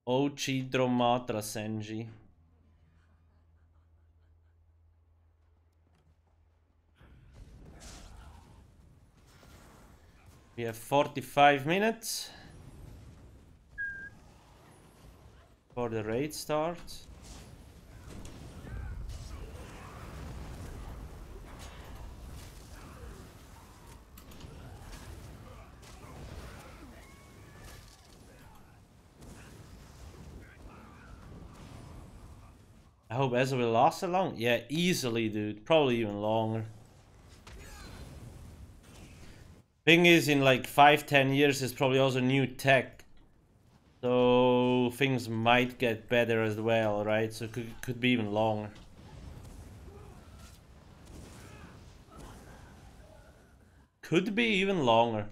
Ochi Dromatra Senji. We have 45 minutes for the raid starts. I hope ESO will last so long. Yeah, easily, dude. Probably even longer. Thing is, in like 5-10 years, there's probably also new tech. So things might get better as well, right? So it could be even longer. Could be even longer.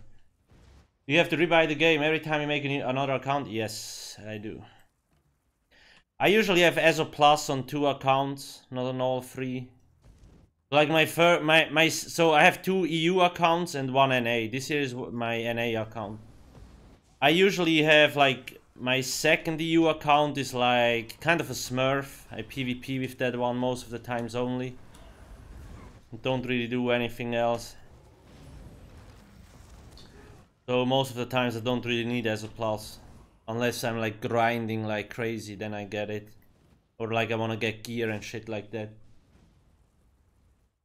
Do you have to rebuy the game every time you make another account? Yes, I do. I usually have ESO Plus on 2 accounts, not on all 3. Like so I have 2 EU accounts and 1 NA. This here is my NA account. I usually have like my second EU account is like kind of a smurf. I PvP with that one most of the times only. Don't really do anything else. So most of the times I don't really need ESO Plus. Unless I'm like grinding like crazy, then I get it. Or like I want to get gear and shit like that.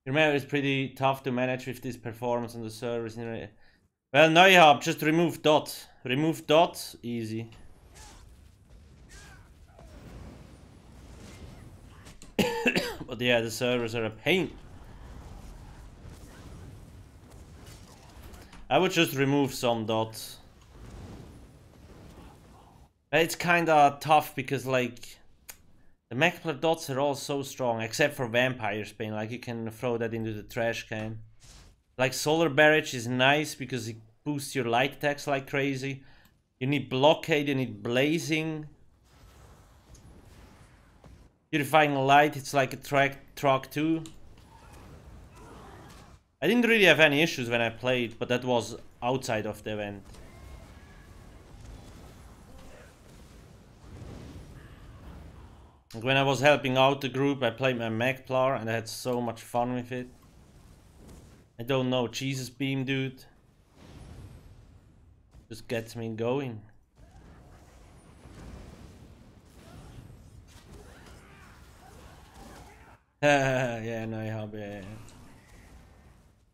Remember, it's pretty tough to manage with this performance on the servers. Well, Neuhab, just remove dot. Remove dot, easy. But yeah, the servers are a pain. I would just remove some dots. It's kinda tough because like the Mechpler dots are all so strong, except for Vampire Spain. Like you can throw that into the trash can. Like Solar Barrage is nice because it boosts your light attacks like crazy. You need Blockade, you need Blazing. Purifying Light, it's like a truck too. I didn't really have any issues when I played, but that was outside of the event. When I was helping out the group, I played my Mechplar and I had so much fun with it. I don't know, Jesus Beam, dude. Just gets me going. Yeah, no, yeah.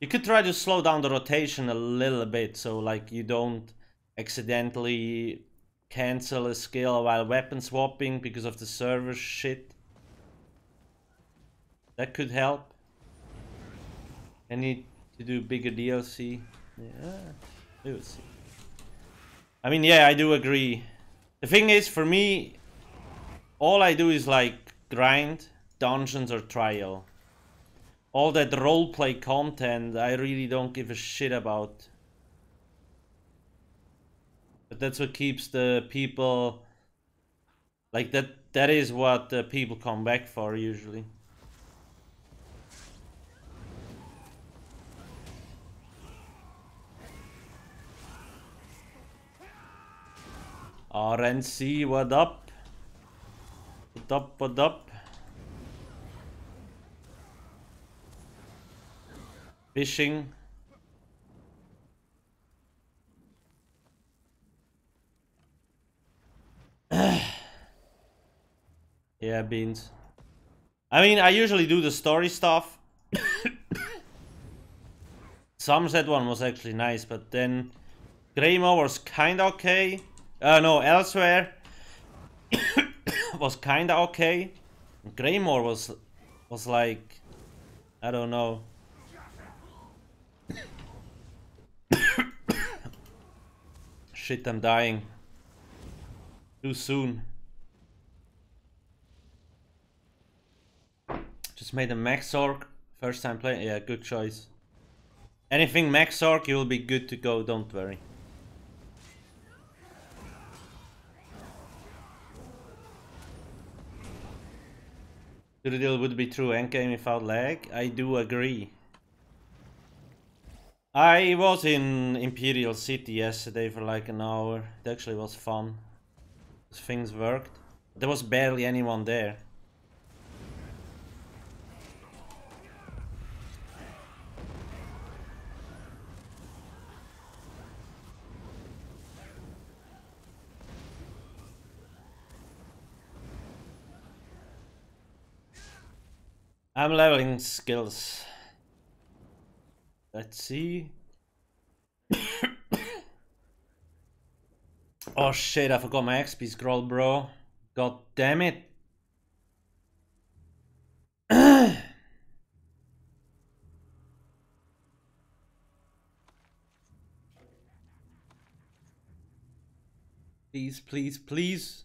You could try to slow down the rotation a little bit, so like you don't accidentally cancel a skill while weapon swapping because of the server shit. That could help. I need to do bigger DLC. Yeah, we'll see. I mean, yeah, I do agree. The thing is, for me, all I do is like grind, dungeons or trial. All that roleplay content, I really don't give a shit about. But that's what keeps the people... Like, that is what the people come back for, usually. RNC, what up? What up, what up? Fishing. Yeah, beans. I mean, I usually do the story stuff. Somerset one was actually nice, but then Greymore was kinda okay. No, Elsewhere was kinda okay. Greymore was like, I don't know. Shit, I'm dying. Too soon. Just made a Max Orc. First time playing. Yeah, good choice. Anything Max Orc, you'll be good to go, don't worry. Cyrodiil would be true endgame without lag. I do agree. I was in Imperial City yesterday for like an hour. It actually was fun. Things worked. There was barely anyone there. I'm leveling skills. Let's see. Oh shit, I forgot my XP scroll, bro. God damn it. Please, please, please.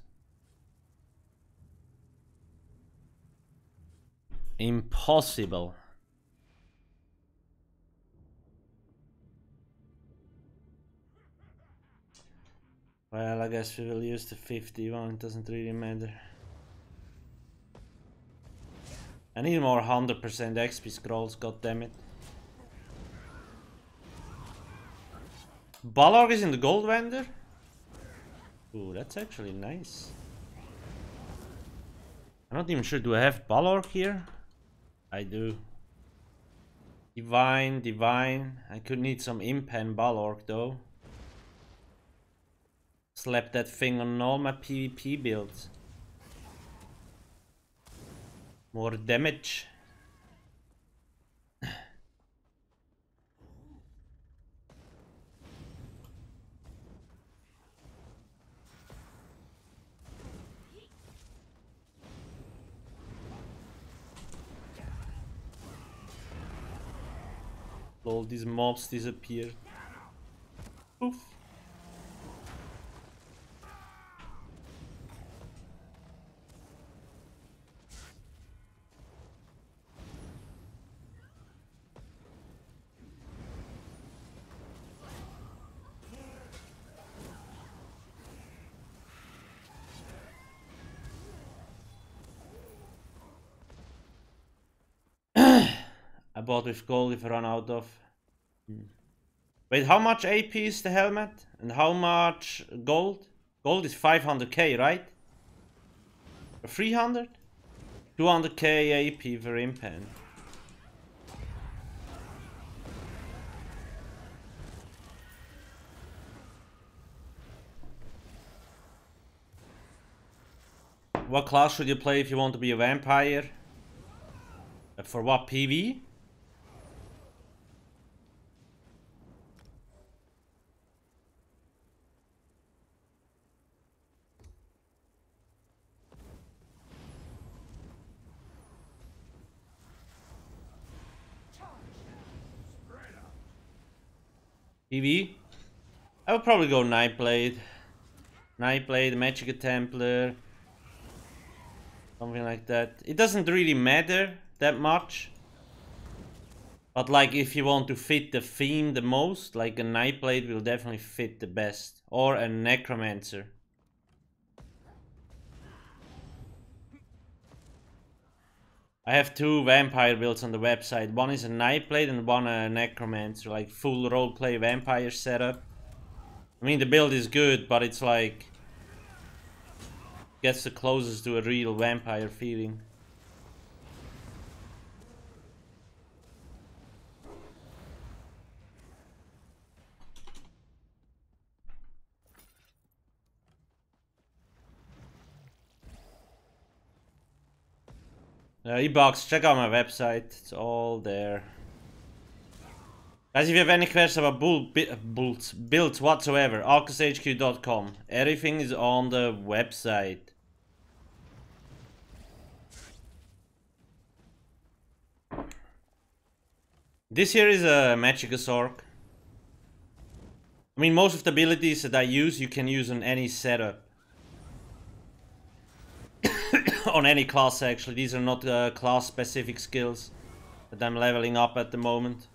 Impossible. Well, I guess we will use the 51, it doesn't really matter. I need more 100% XP scrolls, goddammit. Balrog is in the gold vendor? Ooh, that's actually nice. I'm not even sure, do I have Balrog here? I do. Divine, divine. I could need some impen Balrog though. Slap that thing on all my PvP builds. More damage. All these mobs disappeared. Poof. I bought with gold if I run out of. Wait, how much AP is the helmet? And how much gold? Gold is 500k, right? Or 300? 200k AP for impen. What class should you play if you want to be a vampire? For what, PV? PV? I would probably go Nightblade. Nightblade, Magic Templar. Something like that. It doesn't really matter that much. But like if you want to fit the theme the most, like a Nightblade will definitely fit the best. Or a Necromancer. I have two vampire builds on the website. One is a Nightblade and one a Necromancer. Like full roleplay vampire setup. I mean the build is good, but it's like... gets the closest to a real vampire feeling. E-box, check out my website, it's all there. Guys, if you have any questions about builds whatsoever, alcasthq.com. Everything is on the website. This here is a Magicus Orc. I mean, most of the abilities that I use, you can use on any setup. On any class, actually. These are not class-specific skills that I'm leveling up at the moment.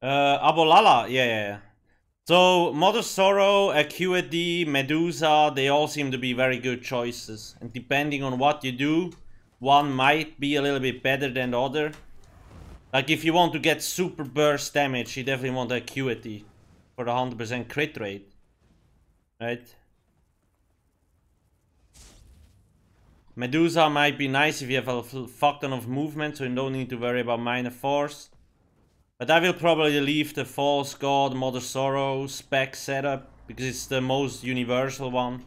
Abolala, yeah. So, Mother Sorrow, Acuity, Medusa, they all seem to be very good choices. And depending on what you do, one might be a little bit better than the other. Like if you want to get super burst damage, you definitely want Acuity for the 100% crit rate. Right? Medusa might be nice if you have a fuck ton of movement, so you don't need to worry about minor force. But I will probably leave the False God, Mother Sorrow spec setup, because it's the most universal one.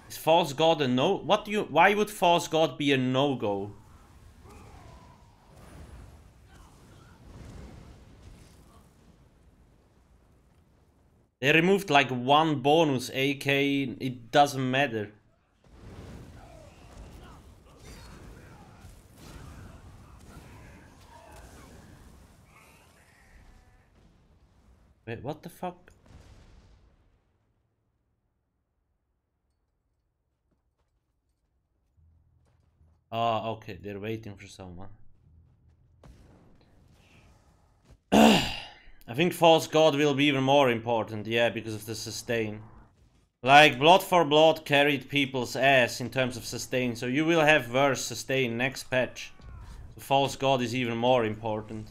Is False God a no? Why would False God be a no-go? They removed like one bonus AK, it doesn't matter. Wait, what the fuck? Ah, okay, they're waiting for someone. I think False God will be even more important, yeah, because of the sustain. Like, Blood for Blood carried people's ass in terms of sustain, so you will have worse sustain next patch. So False God is even more important.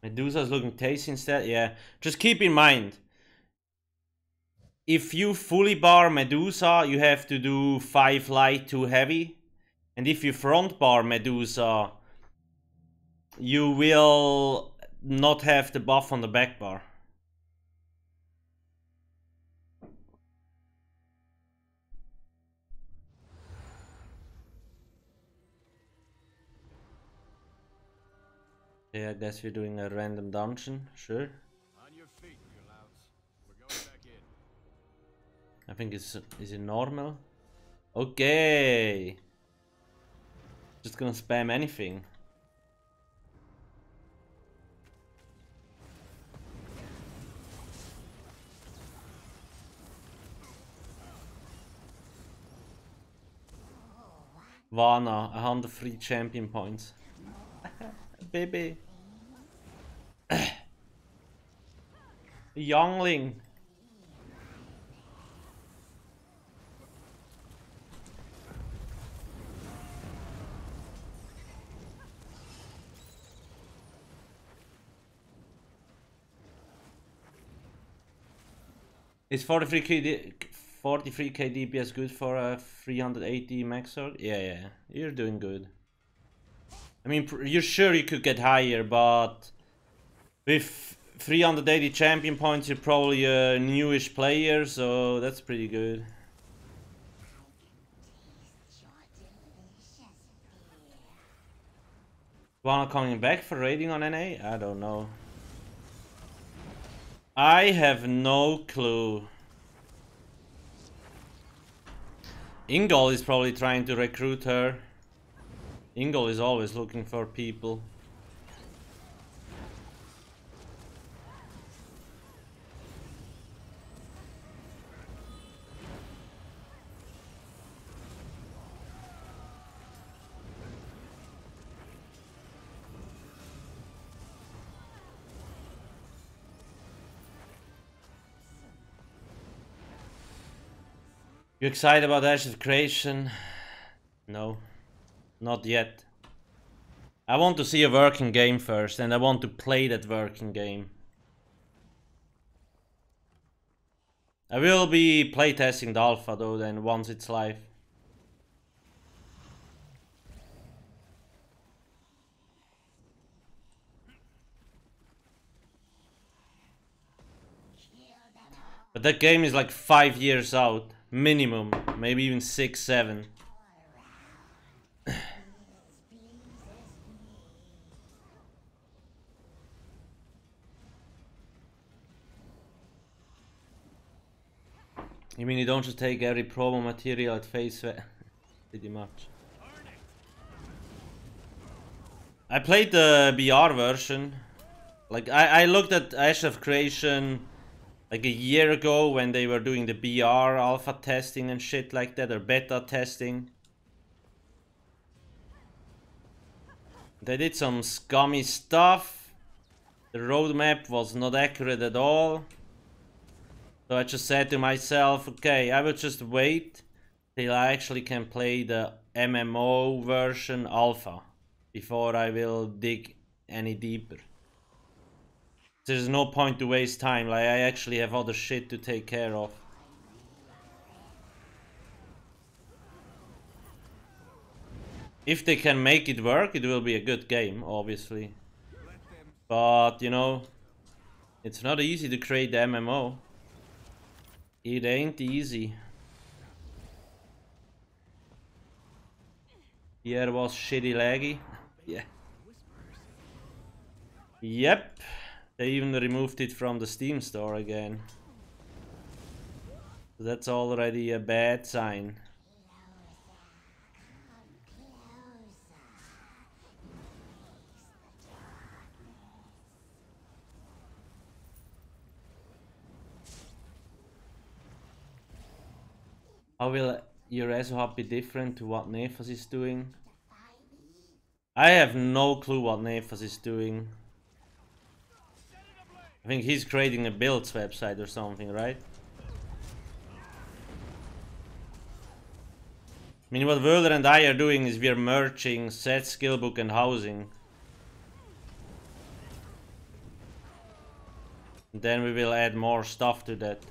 Medusa's looking tasty instead, yeah. Just keep in mind, if you fully bar Medusa, you have to do 5 light, 2 heavy. And if you front bar Medusa, you will not have the buff on the back bar. Yeah, I guess we're doing a random dungeon, sure. On your feet, you louts. We're going back in. I think is it normal? Okay. Just gonna spam anything. Vana, 100 free champion points. Baby. Youngling. Is 43k DPS good for a 380 max sword? Yeah, you're doing good. I mean, you're sure you could get higher, but with 380 champion points, you're probably a newish player, so that's pretty good. Wanna coming back for raiding on NA? I don't know. I have no clue. Ingol is probably trying to recruit her. Ingol is always looking for people. You excited about Ash of Creation? No, not yet. I want to see a working game first, and I want to play that working game. I will be playtesting the alpha though, then once it's live. But that game is like 5 years out, minimum, maybe even 6, 7. You mean you don't just take every promo material at face value? Pretty much. I played the BR version. Like, I looked at Ash of Creation like a year ago when they were doing the BR alpha testing and shit like that, or beta testing. They did some scummy stuff. The roadmap was not accurate at all. So I just said to myself, okay, I will just wait till I actually can play the MMO version alpha before I will dig any deeper. There's no point to waste time, like I actually have other shit to take care of. If they can make it work, it will be a good game, obviously. But, you know, it's not easy to create the MMO. It ain't easy. Yeah, it was shitty laggy. Yeah. Yep. They even removed it from the Steam store again. So that's already a bad sign. How will your ESO hub be different to what Nefas is doing? I have no clue what Nefas is doing. I think he's creating a builds website or something, right? I mean, what Wöhler and I are doing is we're merging set, skillbook and housing. And then we will add more stuff to that.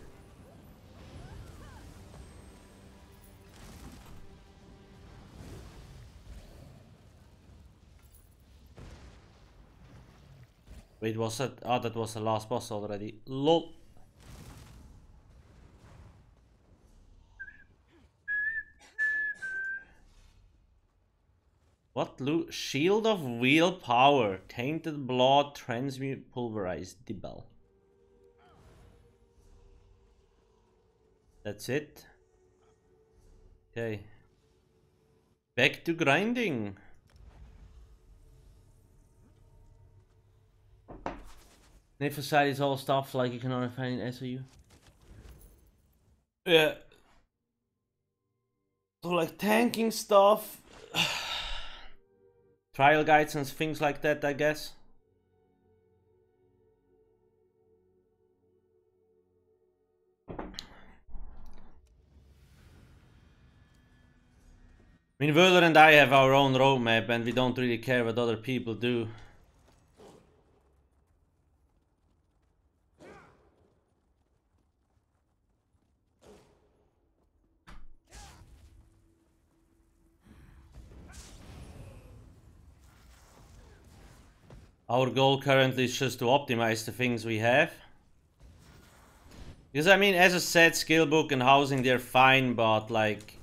Wait, was that? Oh, that was the last boss already. LOL. What loot? Shield of Willpower. Tainted Blood. Transmute. Pulverized. Dibel. That's it. Okay. Back to grinding. Nefasite is all stuff like you can only find in SOU. Yeah. So like tanking stuff. Trial guides and things like that, I guess. I mean, Wöhler and I have our own roadmap and we don't really care what other people do. Our goal currently is just to optimize the things we have. Because I mean, as I said, skillbook and housing, they're fine, but like...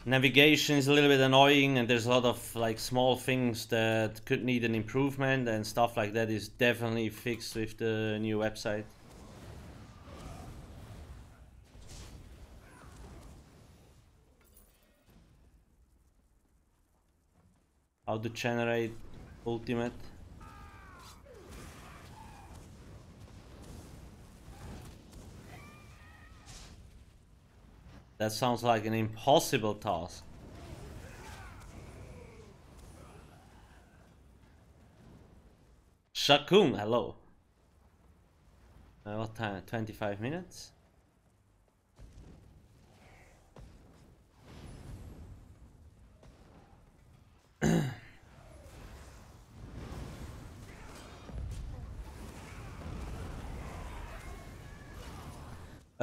navigation is a little bit annoying and there's a lot of like small things that could need an improvement, and stuff like that is definitely fixed with the new website. How to generate ultimate. That sounds like an impossible task. Shakun, hello. What time? 25 minutes?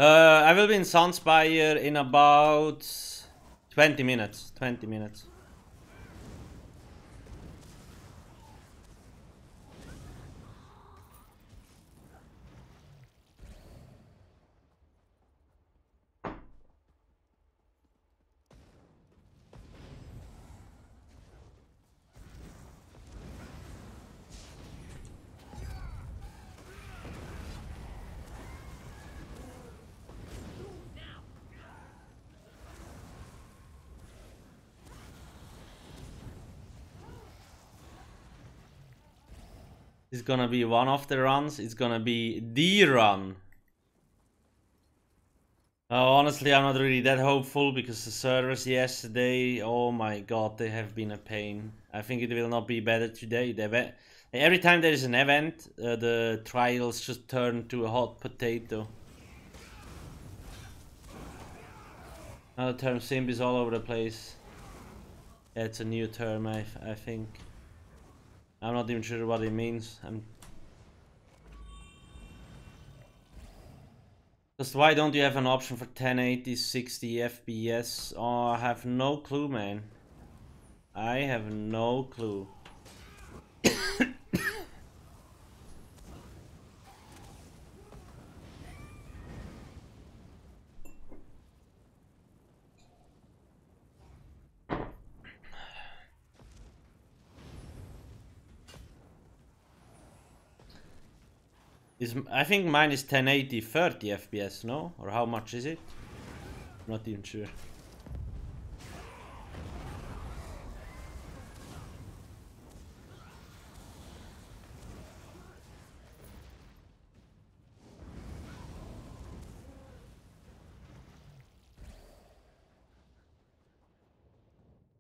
I will be in Sunspire in about 20 minutes. 20 minutes. It's gonna be one of the runs. It's gonna be the run. Honestly, I'm not really that hopeful because the servers yesterday, oh my god, they have been a pain. I think it will not be better today. Every time there is an event, the trials just turn to a hot potato. Now the term simp is all over the place. Yeah, it's a new term, I think. I'm not even sure what it means. Just why don't you have an option for 1080 60 FPS? Oh, I have no clue, man. I have no clue. I think mine is 1080 30 FPS, no? Or how much is it? Not even sure.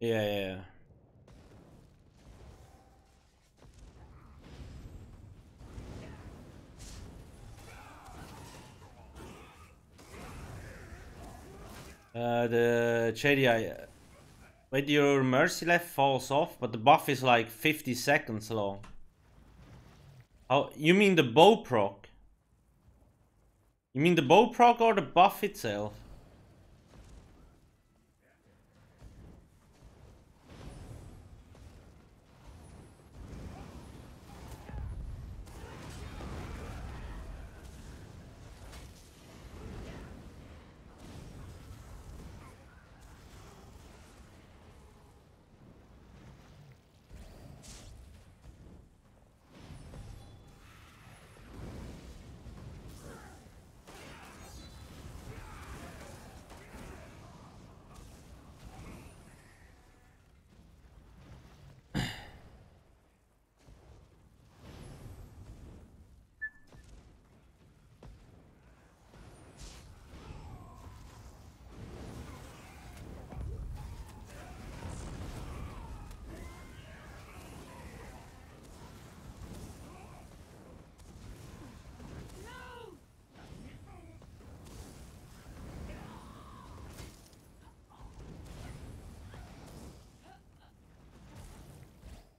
Yeah. The JDI. Wait, your mercy left falls off, but the buff is like 50 seconds long. Oh, you mean the bow proc? You mean the bow proc or the buff itself?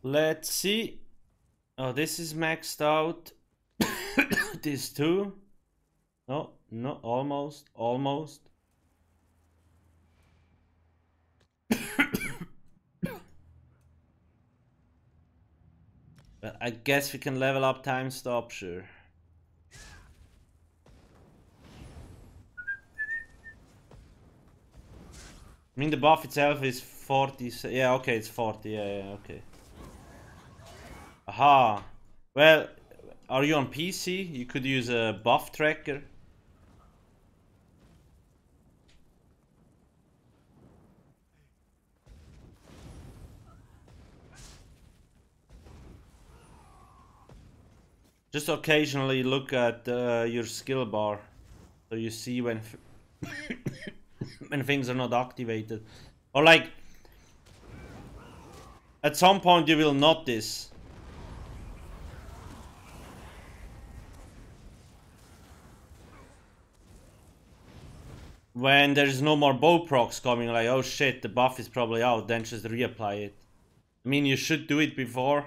Let's see. Oh, this is maxed out. This too. No, almost. But I guess we can level up time stop, sure. I mean, the buff itself is 40. Yeah, okay, it's 40. Yeah, okay. Aha. Well, are you on PC? You could use a buff tracker. Just occasionally look at your skill bar, so you see when when things are not activated, or like at some point you will notice when there's no more bow procs coming, like, oh shit, the buff is probably out, then just reapply it. I mean, you should do it before.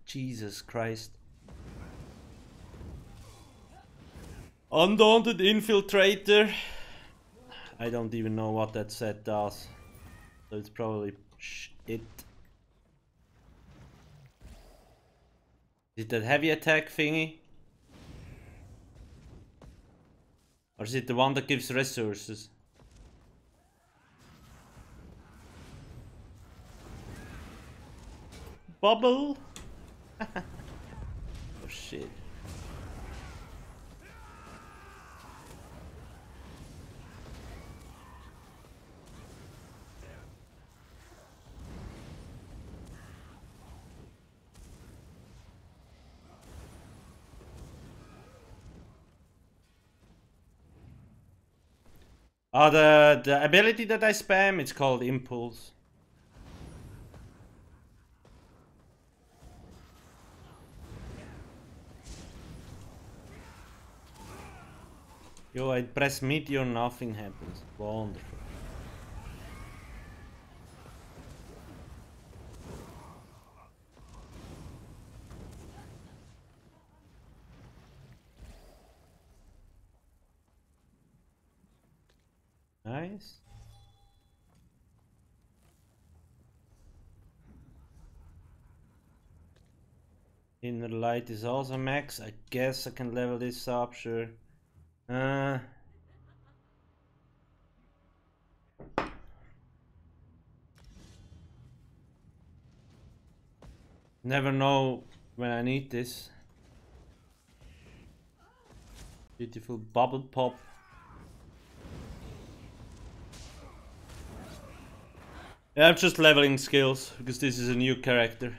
Jesus Christ. Undaunted Infiltrator. I don't even know what that set does. So it's probably shit. Is it that heavy attack thingy? Or is it the one that gives resources? Bubble? Oh shit. Oh, the ability that I spam, it's called Impulse. Yo, I press Meteor, nothing happens. Wonderful. Nice. Inner light is also max. I guess I can level this up, sure. Never know when I need this. Beautiful bubble pop. Yeah, I'm just leveling skills because this is a new character.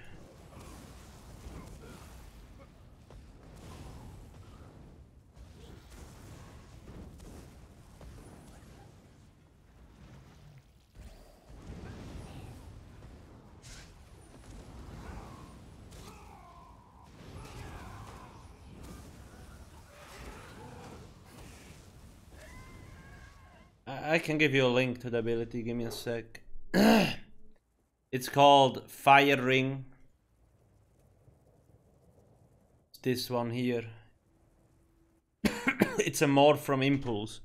I can give you a link to the ability, give me a sec. It's called Fire Ring. It's this one here. It's a morph from Impulse.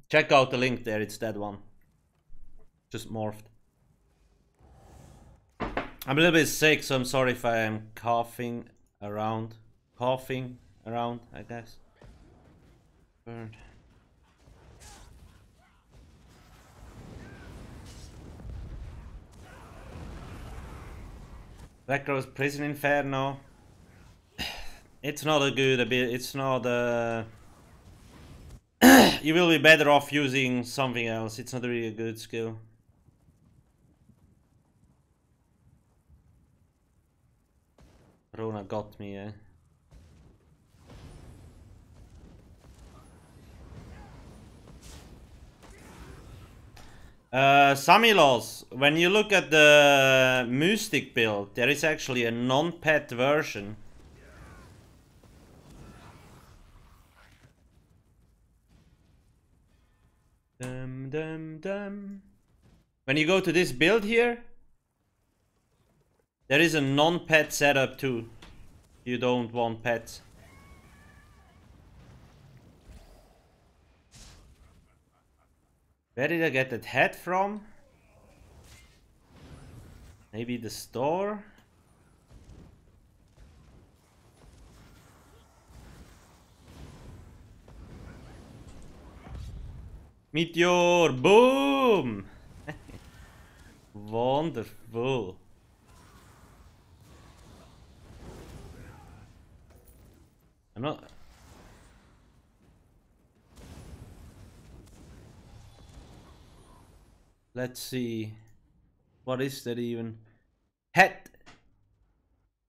Check out the link there, it's that one. Just morphed. I'm a little bit sick, so I'm sorry if I am coughing around. Coughing around, I guess. Burned. Black Rose Prison Inferno. It's not a good ability. It's not a... You will be better off using something else. It's not really a good skill. Rona got me, eh? Samilos, when you look at the Mystic build, there is actually a non-pet version. Dum dum dum. When you go to this build here, there is a non-pet setup too. You don't want pets. Where did I get that hat from? Maybe the store? Meteor! Boom! Wonderful. I'm not... Let's see. What is that even? Hat.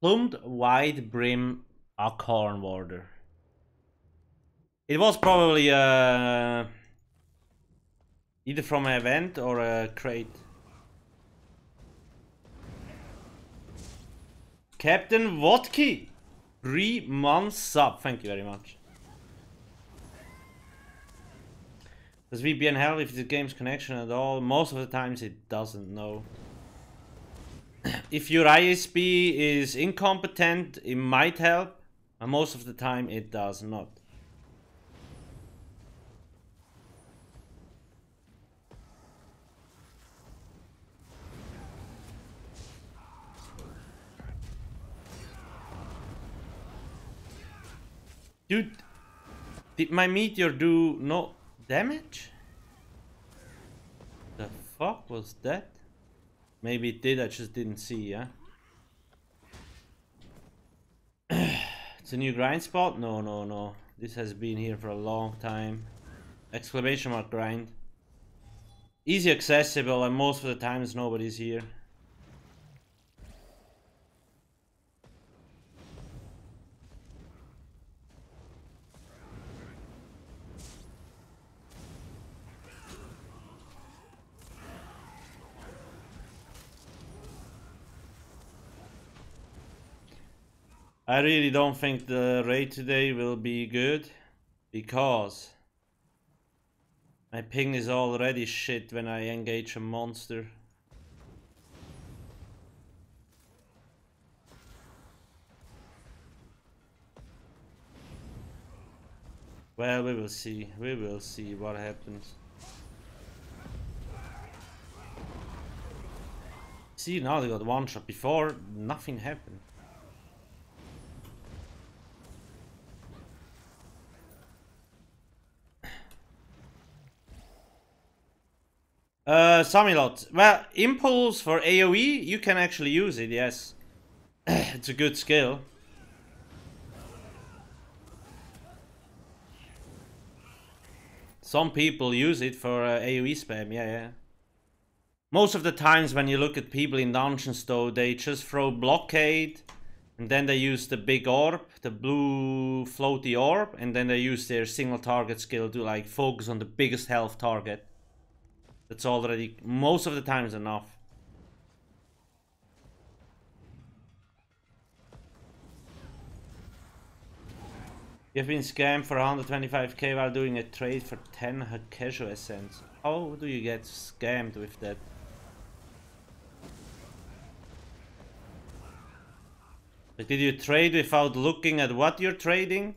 Plumed wide brim acorn warder. It was probably either from an event or a crate. Captain Vodki. 3 months sub. Thank you very much. Does VPN help if the game's connection at all? Most of the times it doesn't, no. If your ISP is incompetent, it might help. And most of the time it does not. Dude, did my meteor do no damage? The fuck was that? Maybe it did, I just didn't see, yeah? It's a new grind spot? No, no, no. This has been here for a long time. Exclamation mark grind. Easy accessible and most of the times nobody's here. I really don't think the raid today will be good, because my ping is already shit when I engage a monster. Well, we will see. We will see what happens. See, now they got one shot. Before, nothing happened. Samilot. Well, Impulse for AoE, you can actually use it, yes. It's a good skill. Some people use it for AoE spam, yeah. Most of the times when you look at people in dungeons though, they just throw blockade, and then they use the big orb, the blue floaty orb, and then they use their single target skill to like focus on the biggest health target. That's already most of the times enough. You've been scammed for 125k while doing a trade for 10 casual essence. How do you get scammed with that? Like, did you trade without looking at what you're trading?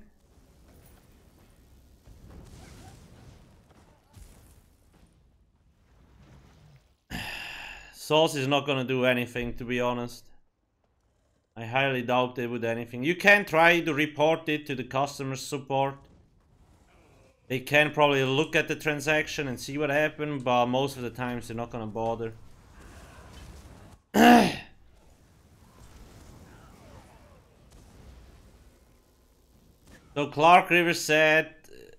Sauce is not gonna do anything, to be honest. I highly doubt they would do anything. You can try to report it to the customer support. They can probably look at the transaction and see what happened, but most of the times they're not gonna bother. So Clark Rivers said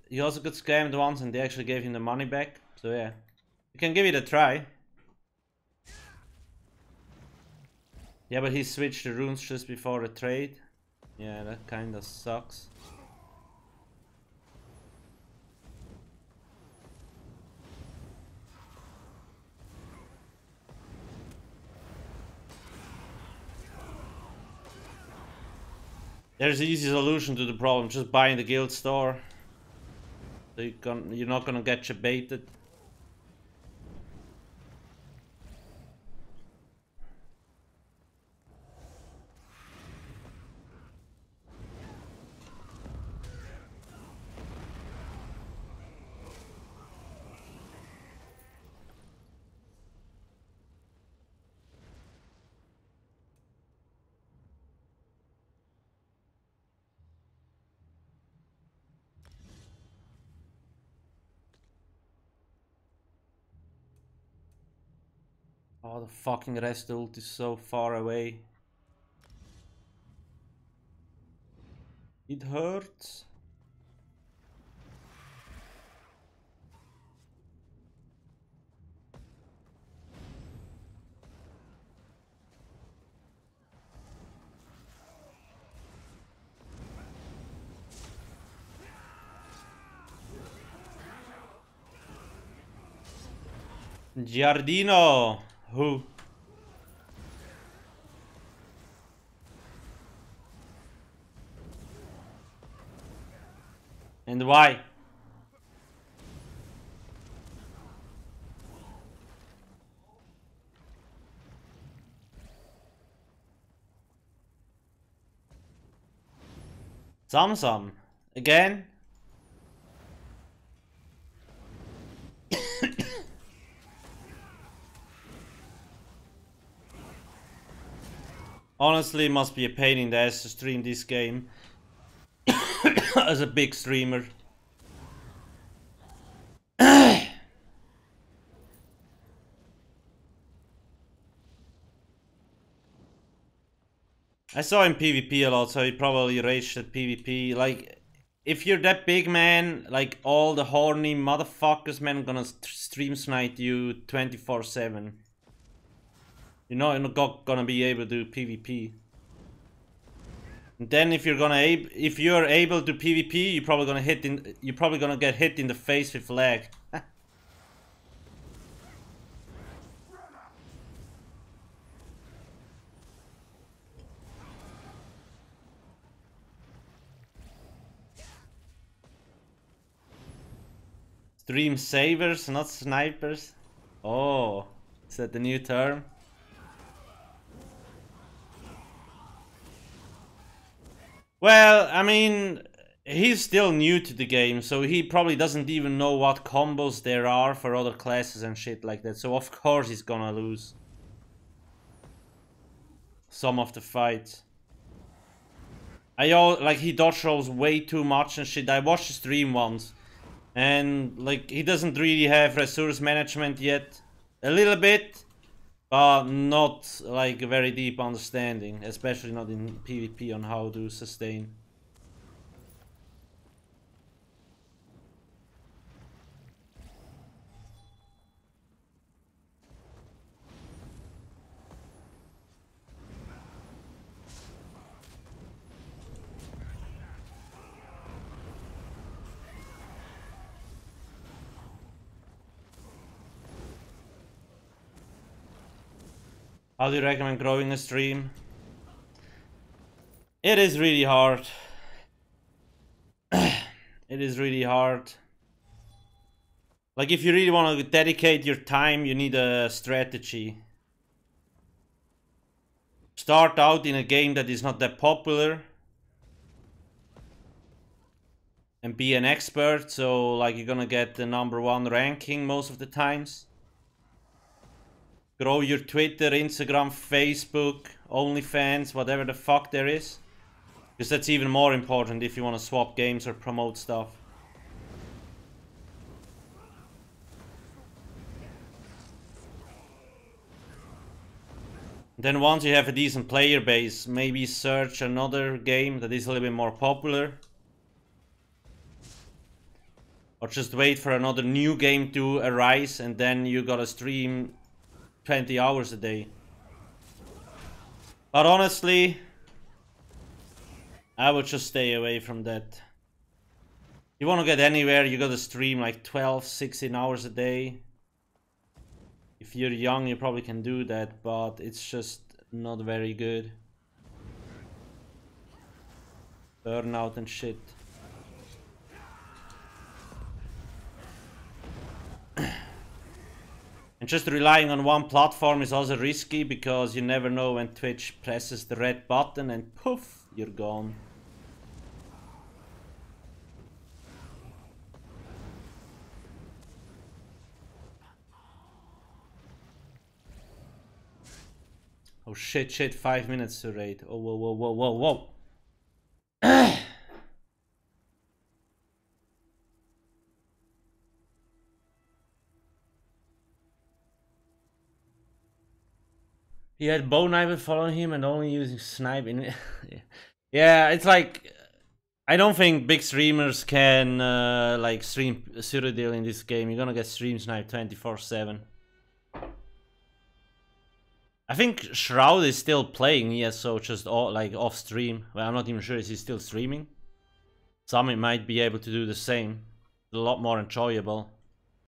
he also got scammed once and they actually gave him the money back. So yeah, you can give it a try. Yeah, but he switched the runes just before the trade. Yeah, that kinda sucks. There's an easy solution to the problem, just buy in the guild store. So you're not gonna get you baited. Oh, the fucking rest ult is so far away. It hurts. Giardino! Who? And why? Some. Again? Honestly, it must be a pain in the ass to stream this game as a big streamer. I saw him PvP a lot, so he probably raged at PvP. Like, if you're that big, man, like all the horny motherfuckers, man, gonna stream smite you 24/7. You're not gonna be able to do PvP. And then if you're able to PvP, you're probably gonna get hit in the face with lag. Stream savers, not snipers. Oh, is that the new term? Well, I mean, he's still new to the game, so he probably doesn't even know what combos there are for other classes and shit like that. So of course he's gonna lose some of the fights. Like he dodge rolls way too much and shit. I watched the stream once, and like he doesn't really have resource management yet. A little bit, but not like a very deep understanding, especially not in PvP on how to sustain. How do you recommend growing a stream? It is really hard. It is really hard. Like if you really want to dedicate your time, you need a strategy. Start out in a game that is not that popular and be an expert, so like you're gonna get the #1 ranking most of the times. Grow your Twitter, Instagram, Facebook, OnlyFans, whatever the fuck there is. Because that's even more important if you want to swap games or promote stuff. Then once you have a decent player base, maybe search another game that is a little bit more popular. Or just wait for another new game to arise and then you gotta stream 20 hours a day. But honestly, I would just stay away from that. You want to get anywhere, you gotta stream like 12, 16 hours a day. If you're young, you probably can do that, but it's just not very good. Burnout and shit. And just relying on one platform is also risky because you never know when Twitch presses the red button and poof, you're gone. Oh shit, 5 minutes to raid. Oh, whoa. He had Bone Knife following him and only using snipe in yeah, it's like I don't think big streamers can like stream Cyrodiil in this game. You're gonna get stream sniped 24/7. I think Shroud is still playing ESO just like off stream. Well, I'm not even sure is he still streaming. Summit might be able to do the same. A lot more enjoyable.